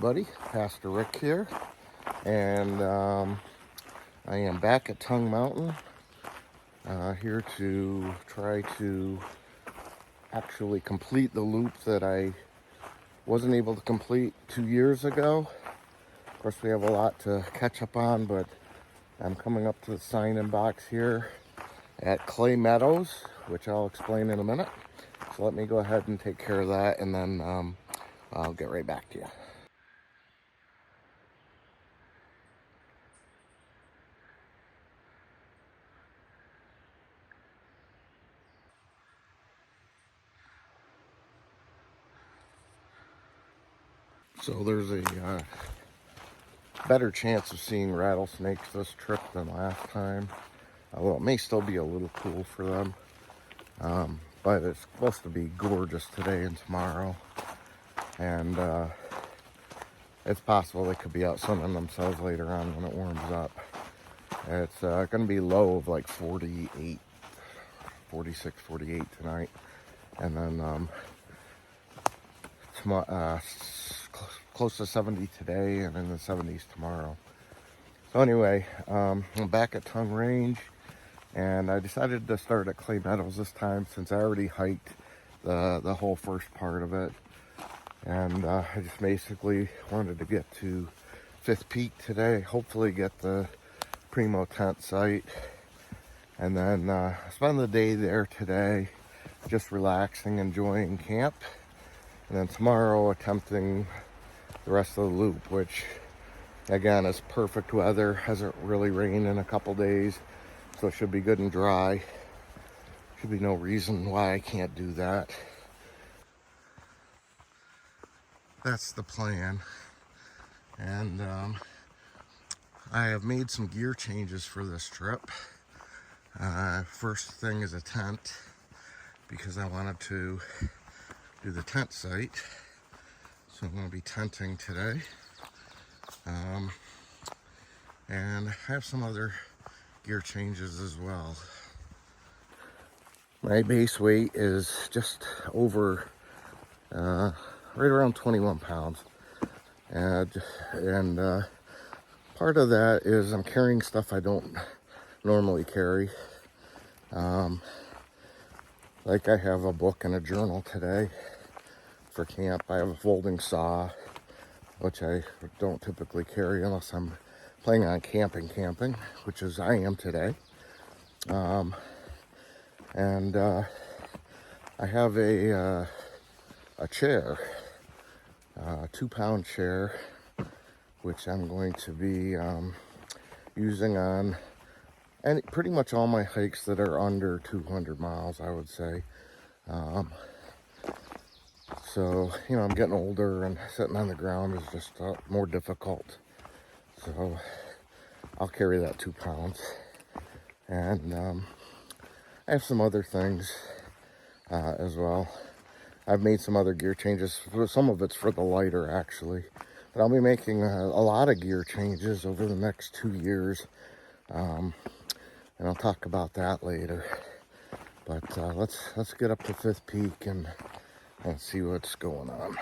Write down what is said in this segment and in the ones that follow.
everybody. Pastor Rick here, and I am back at Tongue Mountain, here to try to actually complete the loop that I wasn't able to complete 2 years ago. Of course, we have a lot to catch up on, but I'm coming up to the sign-in box here at Clay Meadows, which I'll explain in a minute. So let me go ahead and take care of that, and then I'll get right back to you. So there's a better chance of seeing rattlesnakes this trip than last time. Although it may still be a little cool for them. But it's supposed to be gorgeous today and tomorrow. And it's possible they could be out sunning themselves later on when it warms up. It's going to be low of like 48, 46, 48 tonight. And then close to 70 today and in the 70s tomorrow. So anyway, I'm back at Tongue Range, and I decided to start at Clay Meadows this time since I already hiked the whole first part of it. And I just basically wanted to get to Fifth Peak today, hopefully get the Primo tent site, and then spend the day there today just relaxing, enjoying camp, and then tomorrow attempting the rest of the loop, which again is perfect weather. Hasn't really rained in a couple days, so it should be good and dry. Should be no reason why I can't do that. That's the plan. And I have made some gear changes for this trip. First thing is a tent, because I wanted to do the tent site. So I'm going to be tenting today. And I have some other gear changes as well. My base weight is just over right around 21 pounds. And part of that is I'm carrying stuff I don't normally carry. Like I have a book and a journal today for camp. I have a folding saw, which I don't typically carry unless I'm planning on camping, which is I am today. And I have a chair, a 2-pound chair, which I'm going to be using on pretty much all my hikes that are under 200 miles, I would say. So, you know, I'm getting older, and sitting on the ground is just more difficult. So I'll carry that 2 pounds. And I have some other things as well. I've made some other gear changes. Some of it's for the lighter, actually. But I'll be making a lot of gear changes over the next 2 years. And I'll talk about that later. But let's get up to Fifth Peak and see what's going on.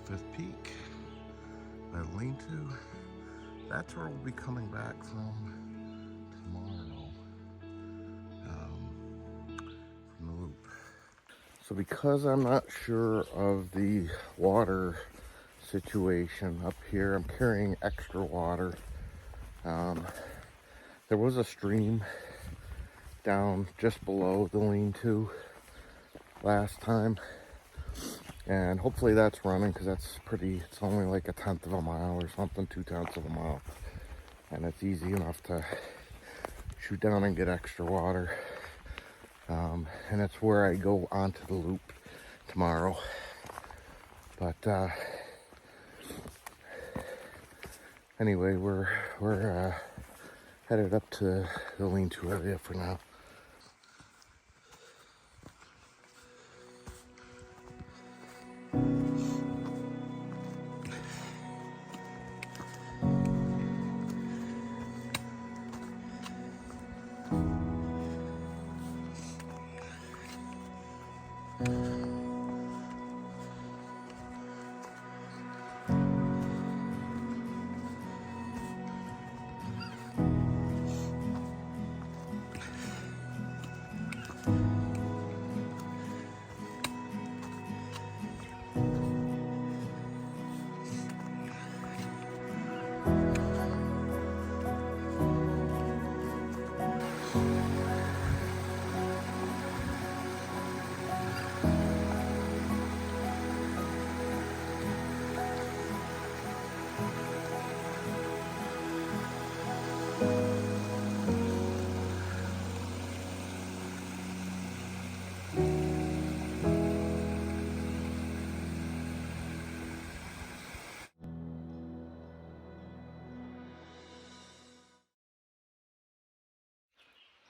Fifth Peak, my lean-to. That's where we'll be coming back from tomorrow, from the loop. So because I'm not sure of the water situation up here, I'm carrying extra water. There was a stream down just below the lean-to last time, and hopefully that's running, because it's only like 1/10 of a mile or something, 2/10 of a mile, and it's easy enough to shoot down and get extra water. And it's where I go onto the loop tomorrow. But anyway, we're headed up to the lean-to area for now.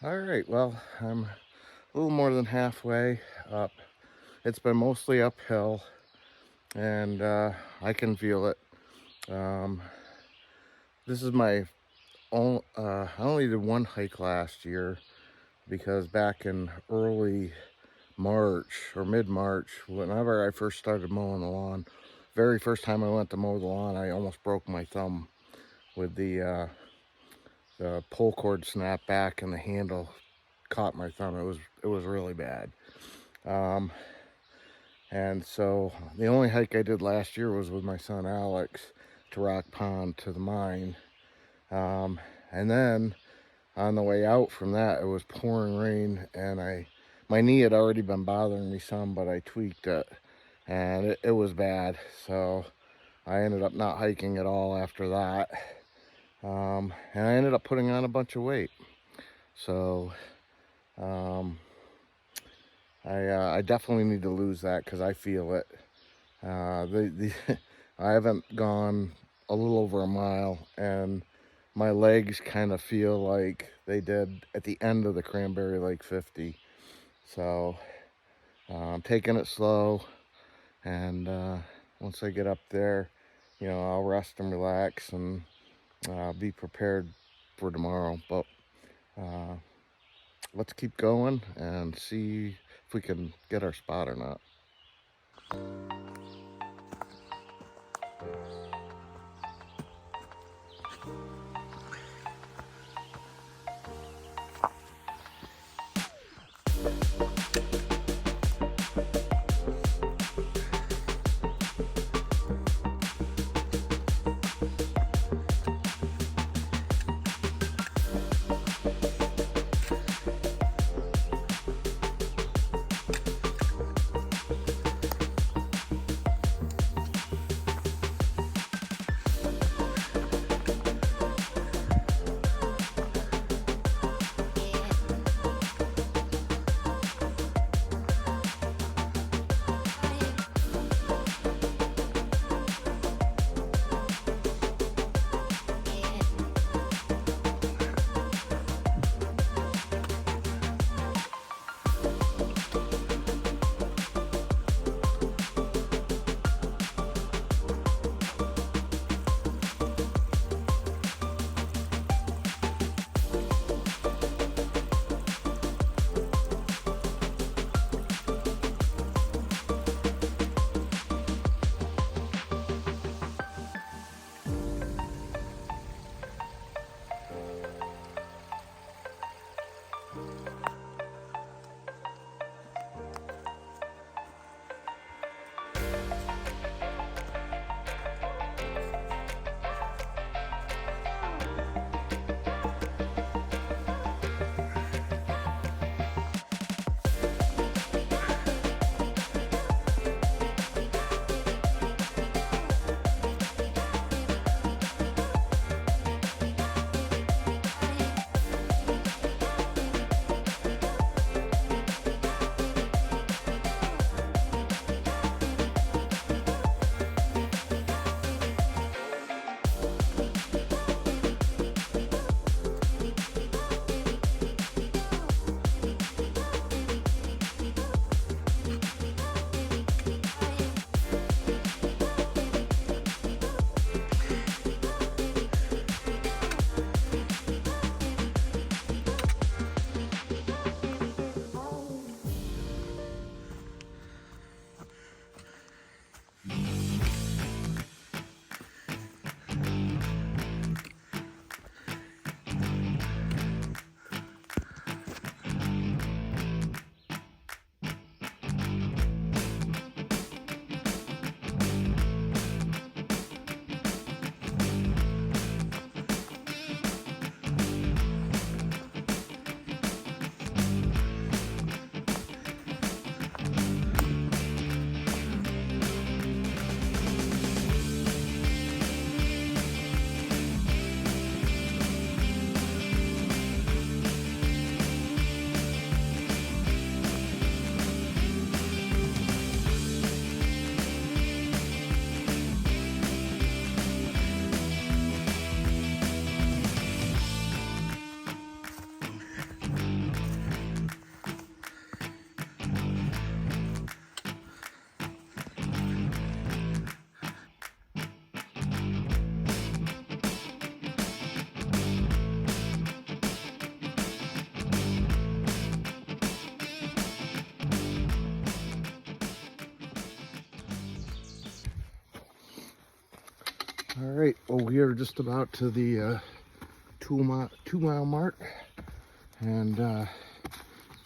All right, well, I'm a little more than halfway up. It's been mostly uphill, and I can feel it. This is my own, I only did one hike last year, because back in early March or mid-March, whenever I first started mowing the lawn, very first time I went to mow the lawn, I almost broke my thumb with the pull cord snapped back and the handle caught my thumb. It was really bad. And so the only hike I did last year was with my son Alex to Rock Pond to the mine. And then on the way out from that, it was pouring rain, and my knee had already been bothering me some, but I tweaked it, and it was bad. So I ended up not hiking at all after that. And I ended up putting on a bunch of weight. So I definitely need to lose that, because I feel it. I haven't gone a little over a mile, and my legs kind of feel like they did at the end of the Cranberry Lake 50. So I'm taking it slow, and once I get up there, I'll rest and relax and be prepared for tomorrow. But let's keep going and see if we can get our spot or not. All right, well, we are just about to the 2 mile mark, and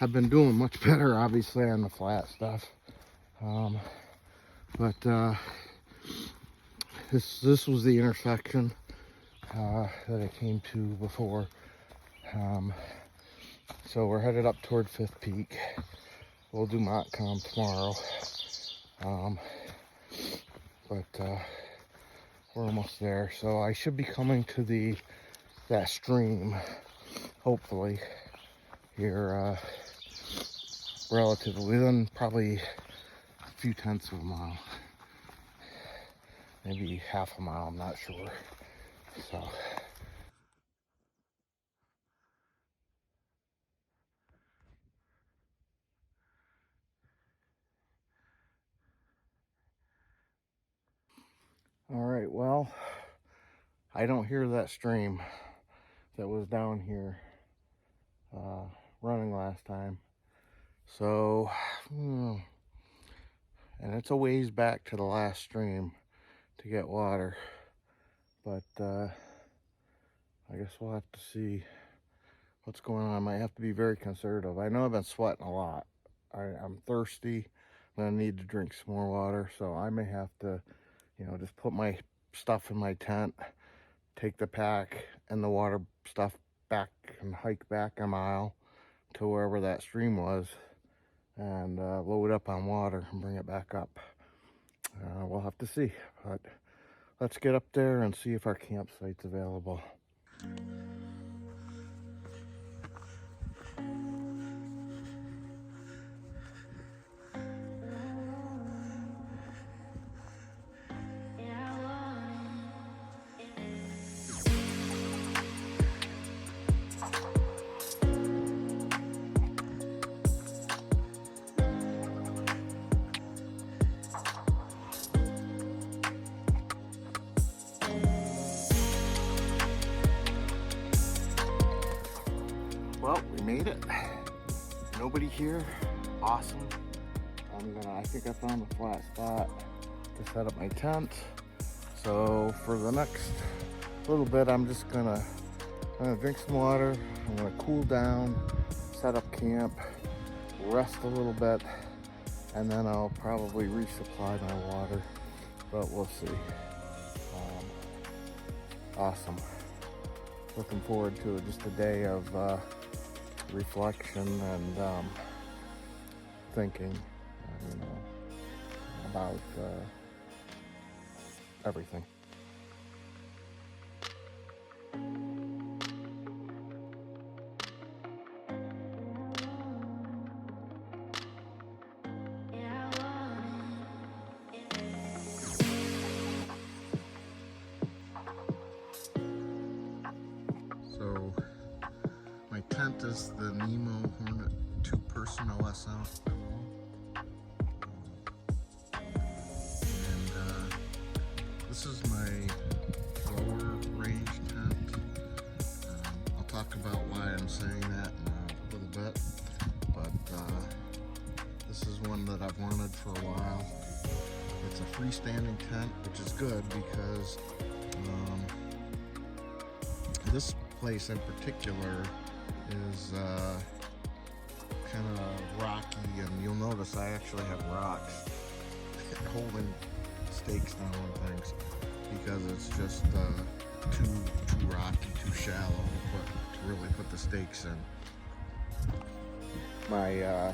I've been doing much better, obviously, on the flat stuff. But this was the intersection that I came to before. So we're headed up toward Fifth Peak. We'll do Montcalm tomorrow. But we're almost there. So I should be coming to that stream, hopefully, here relatively within probably a few tenths of a mile. Maybe half a mile, I'm not sure. So all right, well, I don't hear that stream that was down here running last time. So, and it's a ways back to the last stream to get water. But I guess we'll have to see what's going on. I might have to be very conservative. I know I've been sweating a lot. I'm thirsty. I'm gonna need to drink some more water. So I may have to, just put my stuff in my tent, take the pack and the water stuff back and hike back a mile to wherever that stream was and load up on water and bring it back up. We'll have to see, but let's get up there and see if our campsite's available. Well, we made it. Nobody here. Awesome. I think I found a flat spot to set up my tent. So for the next little bit, I'm gonna drink some water. I'm gonna cool down, set up camp, rest a little bit, and then I'll probably resupply my water, but we'll see. Awesome. Looking forward to it. Just a day of reflection and thinking, about everything. So my tent is the Nemo Hornet 2-person OSL. And this is my lower range tent. I'll talk about why I'm saying that in a little bit. But this is one that I've wanted for a while. It's a freestanding tent, which is good because this place in particular is kind of rocky, and you'll notice I actually have rocks holding stakes down and things because it's just too rocky, too shallow to really put the stakes in. My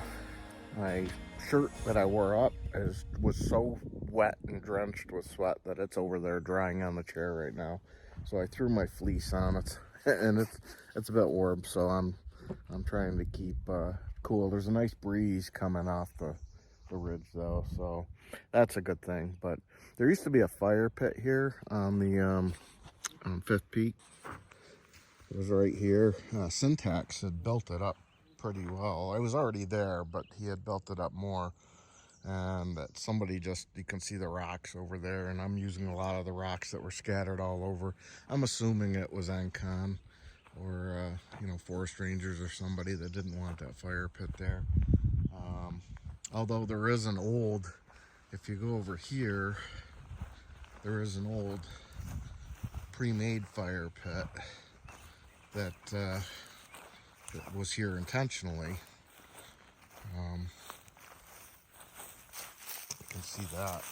shirt that I wore up was so wet and drenched with sweat that it's over there drying on the chair right now. So I threw my fleece on it, and it's a bit warm. So I'm trying to keep cool. There's a nice breeze coming off the ridge though, so that's a good thing. But there used to be a fire pit here on the Fifth Peak. It was right here. Syntax had built it up pretty well. I was already there, but he had built it up more. And that somebody you can see the rocks over there, and I'm using a lot of the rocks that were scattered all over. I'm assuming it was Encon or forest rangers or somebody that didn't want that fire pit there. Although there is an old, if you go over here, there is an old pre-made fire pit that was here intentionally. You can see that.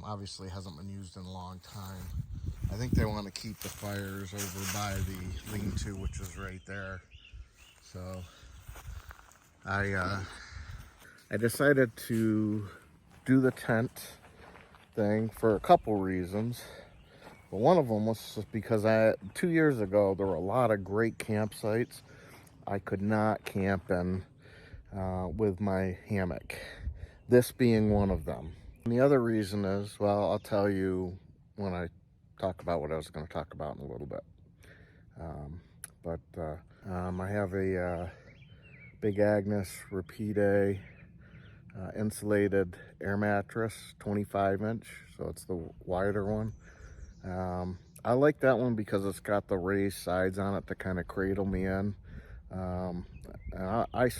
Obviously hasn't been used in a long time. I think they want to keep the fires over by the lean-to, which is right there. So I decided to do the tent thing for a couple reasons. But one of them was just because 2 years ago, there were a lot of great campsites I could not camp in with my hammock. This being one of them. And the other reason is, well, I'll tell you when I talk about what I was going to talk about in a little bit. I have a Big Agnes Rapide insulated air mattress, 25-inch, so it's the wider one. I like that one because it's got the raised sides on it to kind of cradle me in. And I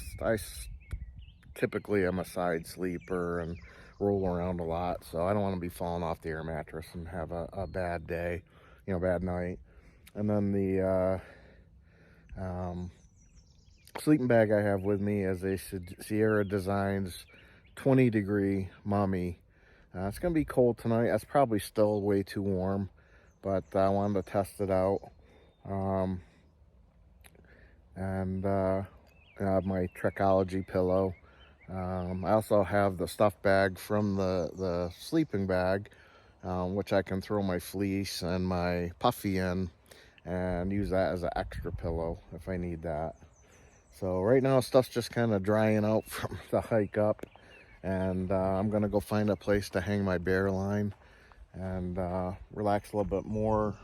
typically am a side sleeper and roll around a lot, so I don't want to be falling off the air mattress and have a bad day, bad night. And then the sleeping bag I have with me is a Sierra Designs 20-degree Mummy. It's going to be cold tonight. That's probably still way too warm, but I wanted to test it out. I have my Trekology pillow. I also have the stuff bag from the sleeping bag, which I can throw my fleece and my puffy in and use that as an extra pillow if I need that. So right now stuff's just kind of drying out from the hike up, and I'm gonna go find a place to hang my bear line and relax a little bit more.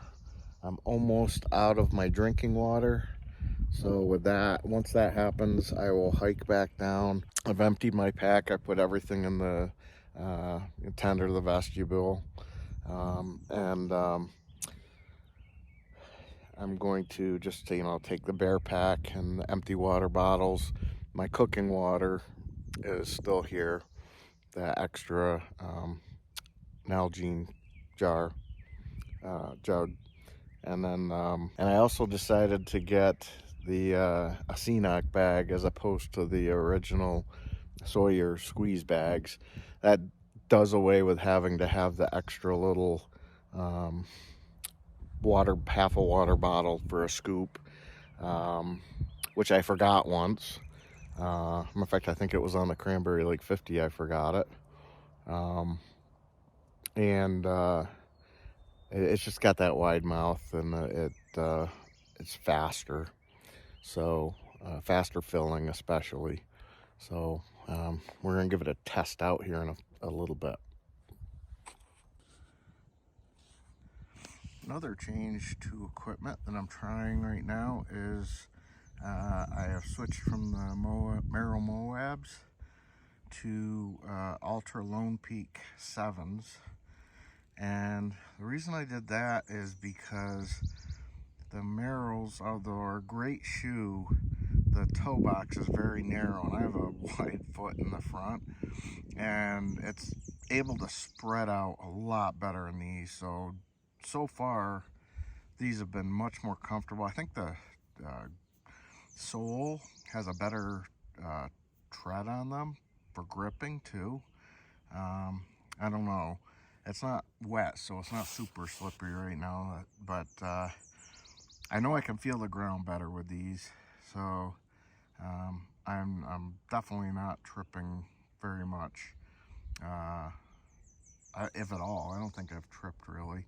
I'm almost out of my drinking water. So with that, once that happens, I will hike back down. I've emptied my pack. I put everything in the tent or the vestibule. I'm going to just, take the bear pack and the empty water bottles. My cooking water is still here, the extra Nalgene jug. And then, and I also decided to get the a CNOC bag as opposed to the original Sawyer squeeze bags. That does away with having to have the extra little half a water bottle for a scoop, which I forgot once. In fact, I think it was on the Cranberry Lake 50. I forgot it. It's just got that wide mouth, and it's faster. So faster filling especially. So we're gonna give it a test out here in a little bit. Another change to equipment that I'm trying right now is I have switched from the Merrell Moabs to Ultra Lone Peak 7s. And the reason I did that is because the Merrells, although are a great shoe, the toe box is very narrow, and I have a wide foot in the front, and it's able to spread out a lot better in these. So far, these have been much more comfortable. I think the sole has a better tread on them for gripping too. I don't know. It's not wet, so it's not super slippery right now, but I know I can feel the ground better with these. So I'm definitely not tripping very much, if at all. I don't think I've tripped really.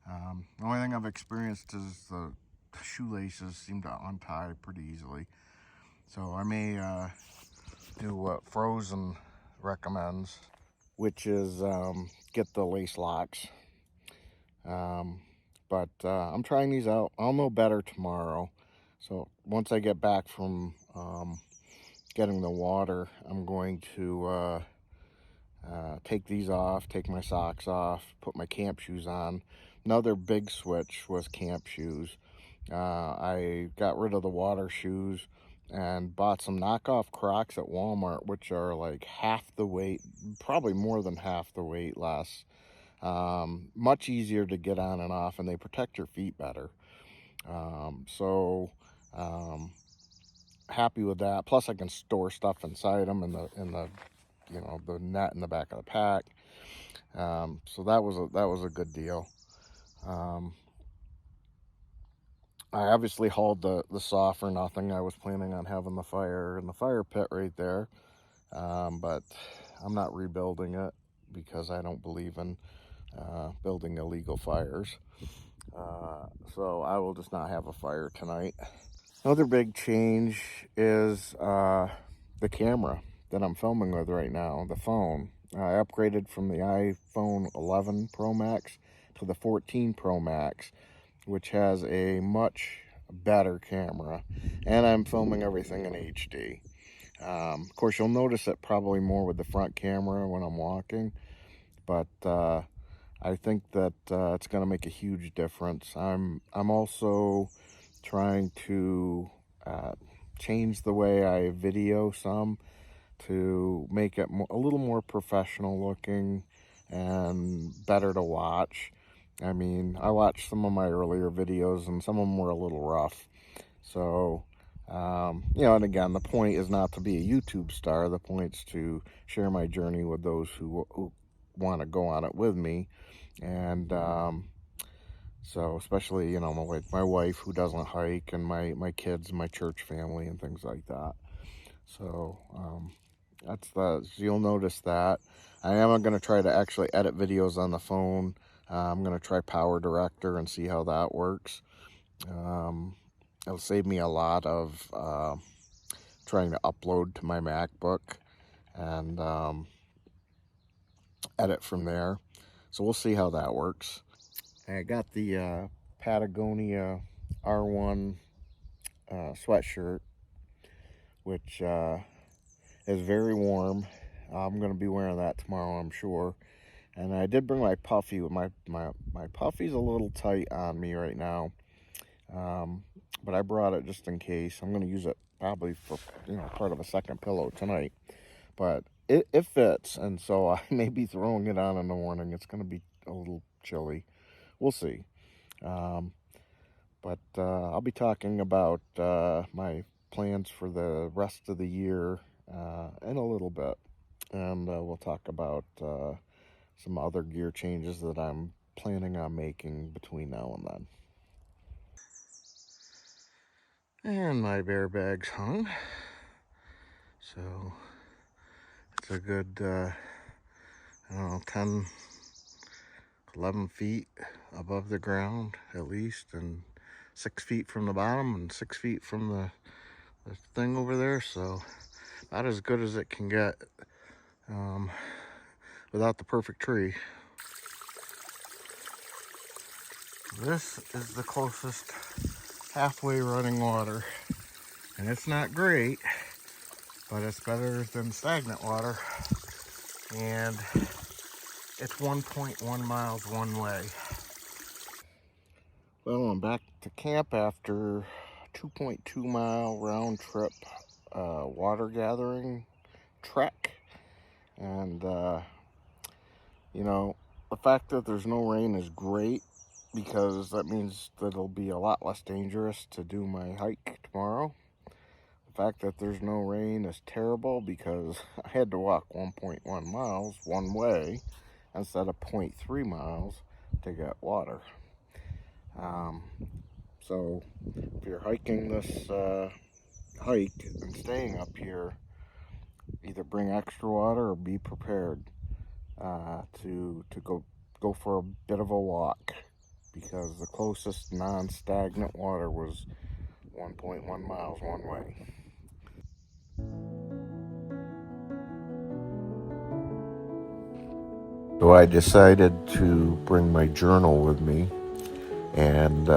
The only thing I've experienced is the shoelaces seem to untie pretty easily. So I may do what Frozen recommends, which is get the lace locks. But I'm trying these out. I'll know better tomorrow. So once I get back from getting the water, I'm going to take these off, take my socks off, put my camp shoes on. Another big switch was camp shoes. I got rid of the water shoes and bought some knockoff Crocs at Walmart, which are like half the weight, probably more than half the weight less. Much easier to get on and off, and they protect your feet better. So happy with that. Plus, I can store stuff inside them in the the net in the back of the pack. So that was a good deal. I obviously hauled the saw for nothing. I was planning on having the fire in the fire pit right there, but I'm not rebuilding it because I don't believe in building illegal fires. So I will just not have a fire tonight. Another big change is the camera that I'm filming with right now, the phone. I upgraded from the iPhone 11 Pro Max to the 14 Pro Max, which has a much better camera, and I'm filming everything in HD. Of course, you'll notice it probably more with the front camera when I'm walking, but I think that it's going to make a huge difference. I'm also trying to change the way I video some to make it a little more professional looking and better to watch. I mean, I watched some of my earlier videos and some of them were a little rough. So, and again, the point is not to be a YouTube star. The point's to share my journey with those who want to go on it with me. And so especially, like my wife who doesn't hike, and my kids, my church family, and things like that. So you'll notice that. I am going to try to actually edit videos on the phone. I'm going to try Power Director and see how that works. It'll save me a lot of trying to upload to my MacBook and edit from there. So we'll see how that works. I got the Patagonia R1 sweatshirt, which is very warm. I'm going to be wearing that tomorrow, I'm sure. And I did bring my puffy. My puffy's a little tight on me right now, but I brought it just in case. I'm going to use it probably for part of a second pillow tonight. But it fits, and so I may be throwing it on in the morning. It's going to be a little chilly. We'll see. But I'll be talking about my plans for the rest of the year in a little bit. And we'll talk about some other gear changes that I'm planning on making between now and then. And my bear bag's hung. So it's a good, 10, 11 feet above the ground at least, and 6 feet from the bottom and 6 feet from the thing over there. So about as good as it can get without the perfect tree. This is the closest halfway running water, and it's not great, but it's better than stagnant water, and it's 1.1 miles one way. Well, I'm back to camp after 2.2 mile round trip water gathering trek, and the fact that there's no rain is great, because that means that it'll be a lot less dangerous to do my hike tomorrow. The fact that there's no rain is terrible, because I had to walk 1.1 miles one way instead of 0.3 miles to get water. So if you're hiking this hike and staying up here, either bring extra water or be prepared to go for a bit of a walk, because the closest non-stagnant water was 1.1 miles one way. So I decided to bring my journal with me and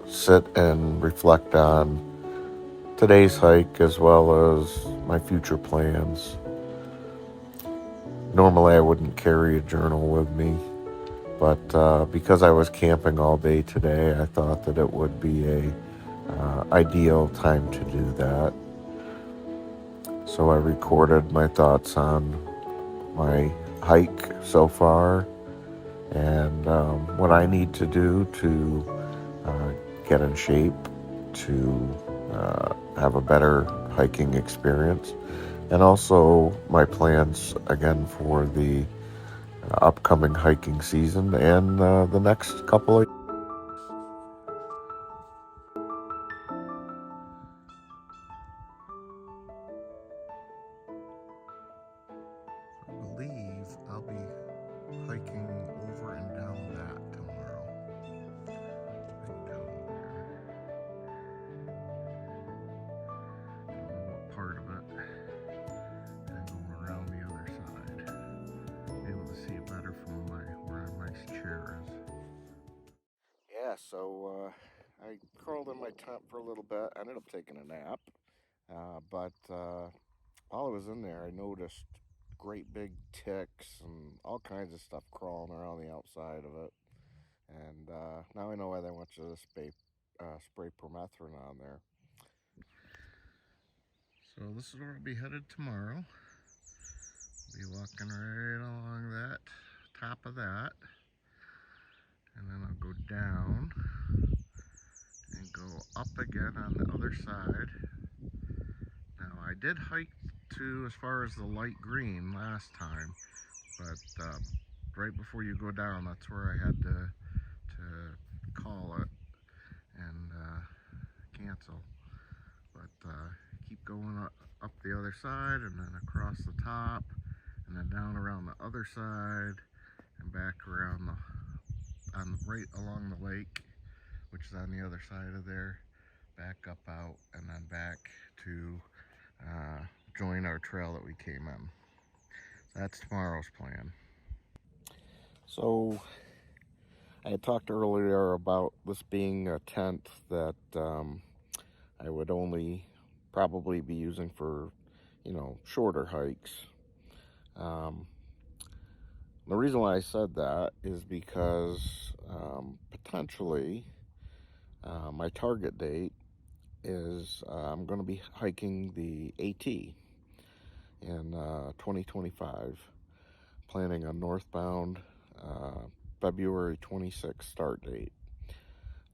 sit and reflect on today's hike as well as my future plans. Normally I wouldn't carry a journal with me, but because I was camping all day today, I thought that it would be a ideal time to do that. So I recorded my thoughts on my hike so far, and what I need to do to get in shape to have a better hiking experience, and also my plans again for the upcoming hiking season and the next couple of I believe I'll be hiking over and down that tomorrow. Right down there. Don't know what part of it. And going around the other side. Be able to see it better from where my chair is. Yeah, so I curled in my tent for a little bit. I ended up taking a nap. But while I was in there, I noticed great big ticks and all kinds of stuff crawling around the outside of it. And now I know why they want you to spray permethrin on there. So this is where I'll be headed tomorrow. Be walking right along that top of that, and then I'll go down and go up again on the other side. Now I did hike to as far as the light green last time, but right before you go down, that's where I had to call it and cancel. But keep going up the other side and then across the top and then down around the other side and back around right along the lake, which is on the other side of there, back up out and then back to join our trail that we came in. So that's tomorrow's plan. So I had talked earlier about this being a tent that I would only probably be using for, shorter hikes. The reason why I said that is because potentially my target date is I'm going to be hiking the AT in 2025, planning on northbound February 26th start date.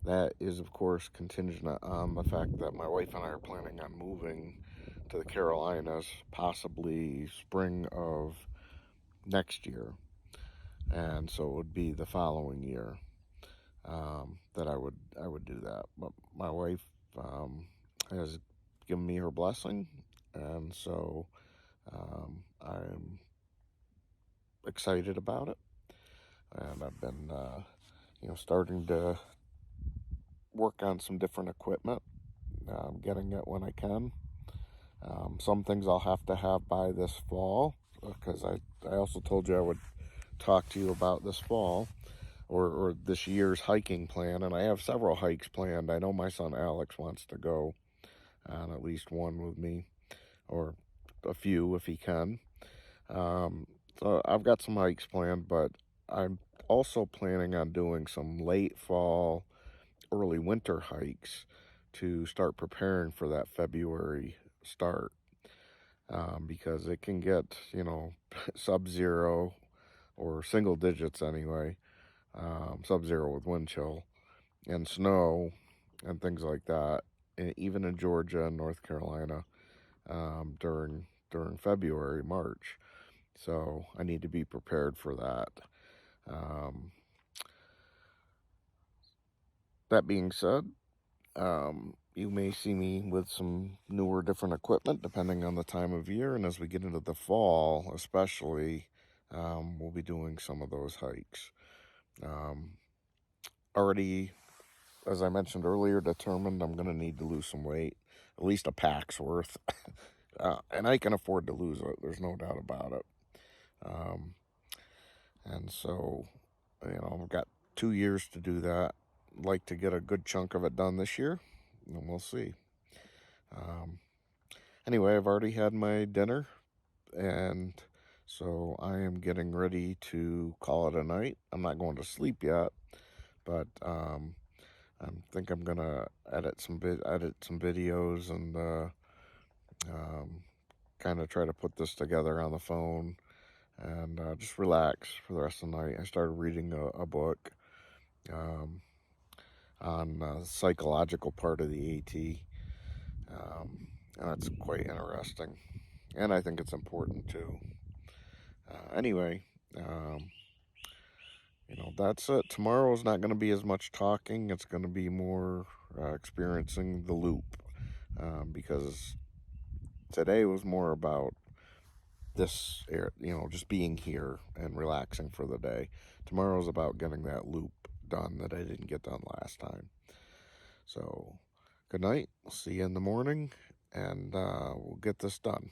That is, of course, contingent on the fact that my wife and I are planning on moving to the Carolinas, possibly spring of next year. And so it would be the following year that I would do that. But my wife has given me her blessing, and so I'm excited about it. And I've been, starting to work on some different equipment, getting it when I can. Some things I'll have to have by this fall, because I also told you I would talk to you about this fall or this year's hiking plan, and I have several hikes planned. I know my son Alex wants to go on at least one with me, or a few if he can. So I've got some hikes planned, but I'm also planning on doing some late fall, early winter hikes to start preparing for that February start, because it can get, sub-zero or single digits anyway, sub-zero with wind chill and snow and things like that, and even in Georgia and North Carolina during February, March. So I need to be prepared for that. That being said, you may see me with some newer, different equipment depending on the time of year. And as we get into the fall, especially, we'll be doing some of those hikes. Already, as I mentioned earlier, determined I'm going to need to lose some weight, at least a pack's worth. And I can afford to lose it, there's no doubt about it. And so, I've got 2 years to do that. I'd like to get a good chunk of it done this year, and we'll see. Anyway, I've already had my dinner, and so I am getting ready to call it a night. I'm not going to sleep yet, but I think I'm gonna edit some videos and kind of try to put this together on the phone and just relax for the rest of the night. I started reading a book um, on the psychological part of the AT. And that's quite interesting, and I think it's important too. Anyway, um, that's it. Tomorrow's not going to be as much talking. It's going to be more experiencing the loop, because today was more about this, just being here and relaxing for the day. Tomorrow's about getting that loop done that I didn't get done last time. So, good night. We'll see you in the morning, and we'll get this done.